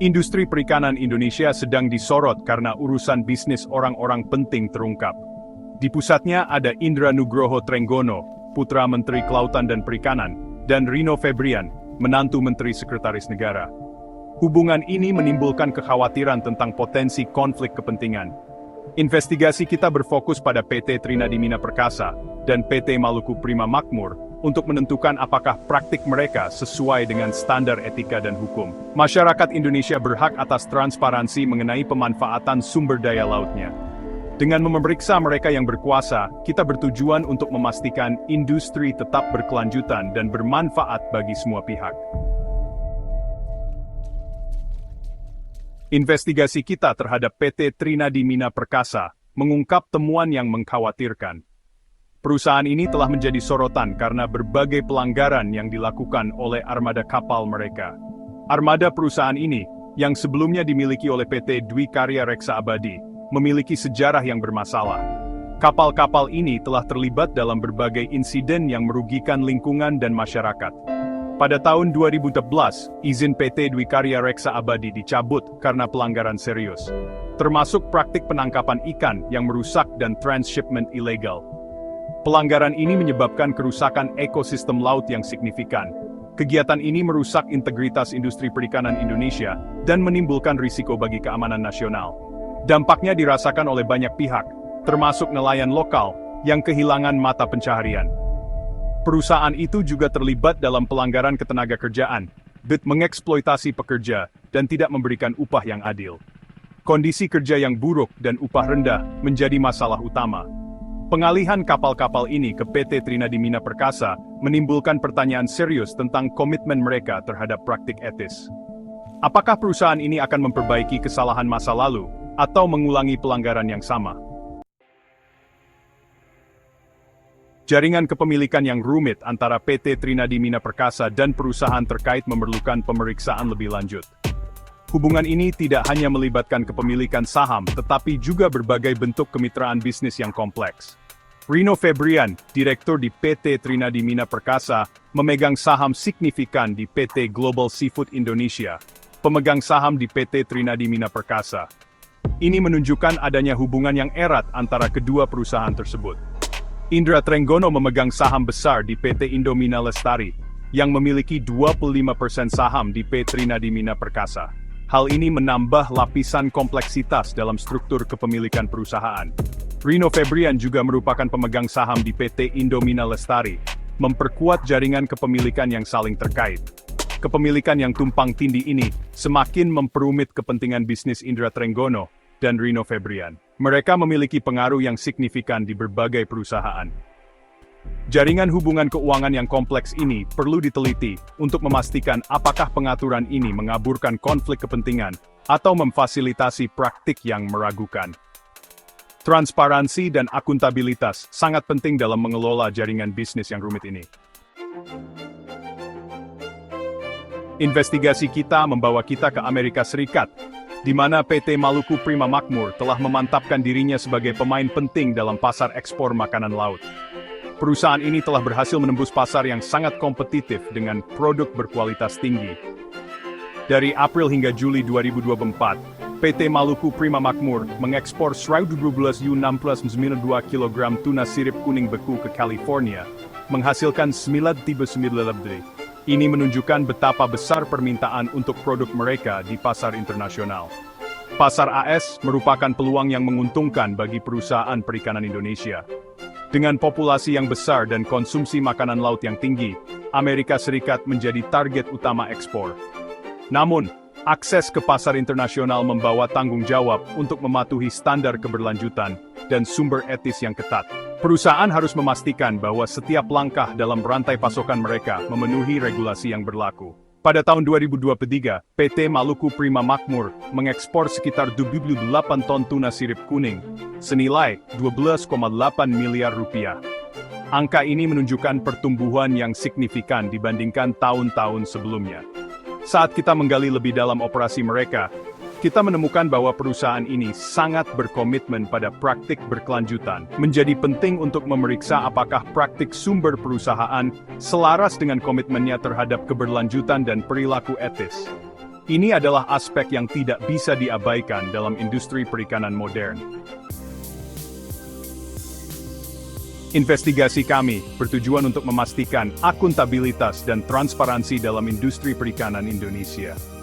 Industri perikanan Indonesia sedang disorot karena urusan bisnis orang-orang penting terungkap. Di pusatnya ada Indra Nugroho Trenggono, putra Menteri Kelautan dan Perikanan, dan Rino Febrian, menantu Menteri Sekretaris Negara. Hubungan ini menimbulkan kekhawatiran tentang potensi konflik kepentingan. Investigasi kita berfokus pada PT Trinadimina Perkasa dan PT Maluku Prima Makmur untuk menentukan apakah praktik mereka sesuai dengan standar etika dan hukum. Masyarakat Indonesia berhak atas transparansi mengenai pemanfaatan sumber daya lautnya. Dengan memeriksa mereka yang berkuasa, kita bertujuan untuk memastikan industri tetap berkelanjutan dan bermanfaat bagi semua pihak. Investigasi kita terhadap PT Trinadimina Perkasa mengungkap temuan yang mengkhawatirkan. Perusahaan ini telah menjadi sorotan karena berbagai pelanggaran yang dilakukan oleh armada kapal mereka. Armada perusahaan ini, yang sebelumnya dimiliki oleh PT Dwi Karya Reksa Abadi, memiliki sejarah yang bermasalah. Kapal-kapal ini telah terlibat dalam berbagai insiden yang merugikan lingkungan dan masyarakat. Pada tahun 2011, izin PT Dwi Karya Reksa Abadi dicabut karena pelanggaran serius, termasuk praktik penangkapan ikan yang merusak dan transshipment ilegal. Pelanggaran ini menyebabkan kerusakan ekosistem laut yang signifikan. Kegiatan ini merusak integritas industri perikanan Indonesia dan menimbulkan risiko bagi keamanan nasional. Dampaknya dirasakan oleh banyak pihak, termasuk nelayan lokal yang kehilangan mata pencaharian. Perusahaan itu juga terlibat dalam pelanggaran ketenagakerjaan, mengeksploitasi pekerja, dan tidak memberikan upah yang adil. Kondisi kerja yang buruk dan upah rendah menjadi masalah utama. Pengalihan kapal-kapal ini ke PT Trinadimina Perkasa menimbulkan pertanyaan serius tentang komitmen mereka terhadap praktik etis. Apakah perusahaan ini akan memperbaiki kesalahan masa lalu, atau mengulangi pelanggaran yang sama? Jaringan kepemilikan yang rumit antara PT Trinadimina Perkasa dan perusahaan terkait memerlukan pemeriksaan lebih lanjut. Hubungan ini tidak hanya melibatkan kepemilikan saham, tetapi juga berbagai bentuk kemitraan bisnis yang kompleks. Rino Febrian, direktur di PT Trinadimina Perkasa, memegang saham signifikan di PT Global Seafood Indonesia, pemegang saham di PT Trinadimina Perkasa. Ini menunjukkan adanya hubungan yang erat antara kedua perusahaan tersebut. Indra Trenggono memegang saham besar di PT Indomina Lestari, yang memiliki 25% saham di PT Trinadimina Perkasa. Hal ini menambah lapisan kompleksitas dalam struktur kepemilikan perusahaan. Rino Febrian juga merupakan pemegang saham di PT Indomina Lestari, memperkuat jaringan kepemilikan yang saling terkait. Kepemilikan yang tumpang tindih ini semakin memperumit kepentingan bisnis Indra Trenggono dan Rino Febrian. Mereka memiliki pengaruh yang signifikan di berbagai perusahaan. Jaringan hubungan keuangan yang kompleks ini perlu diteliti untuk memastikan apakah pengaturan ini mengaburkan konflik kepentingan atau memfasilitasi praktik yang meragukan. Transparansi dan akuntabilitas sangat penting dalam mengelola jaringan bisnis yang rumit ini. Investigasi kita membawa kita ke Amerika Serikat, di mana PT Maluku Prima Makmur telah memantapkan dirinya sebagai pemain penting dalam pasar ekspor makanan laut. Perusahaan ini telah berhasil menembus pasar yang sangat kompetitif dengan produk berkualitas tinggi. Dari April hingga Juli 2024, PT Maluku Prima Makmur mengekspor 112,692 kg tuna sirip kuning beku ke California, menghasilkan 9,9 lebih. Ini menunjukkan betapa besar permintaan untuk produk mereka di pasar internasional. Pasar AS merupakan peluang yang menguntungkan bagi perusahaan perikanan Indonesia. Dengan populasi yang besar dan konsumsi makanan laut yang tinggi, Amerika Serikat menjadi target utama ekspor. Namun, akses ke pasar internasional membawa tanggung jawab untuk mematuhi standar keberlanjutan dan sumber etis yang ketat. Perusahaan harus memastikan bahwa setiap langkah dalam rantai pasokan mereka memenuhi regulasi yang berlaku. Pada tahun 2023, PT Maluku Prima Makmur mengekspor sekitar 28 ton tuna sirip kuning, senilai 12,8 miliar rupiah. Angka ini menunjukkan pertumbuhan yang signifikan dibandingkan tahun-tahun sebelumnya. Saat kita menggali lebih dalam operasi mereka, kita menemukan bahwa perusahaan ini sangat berkomitmen pada praktik berkelanjutan. Menjadi penting untuk memeriksa apakah praktik sumber perusahaan selaras dengan komitmennya terhadap keberlanjutan dan perilaku etis. Ini adalah aspek yang tidak bisa diabaikan dalam industri perikanan modern. Investigasi kami bertujuan untuk memastikan akuntabilitas dan transparansi dalam industri perikanan Indonesia.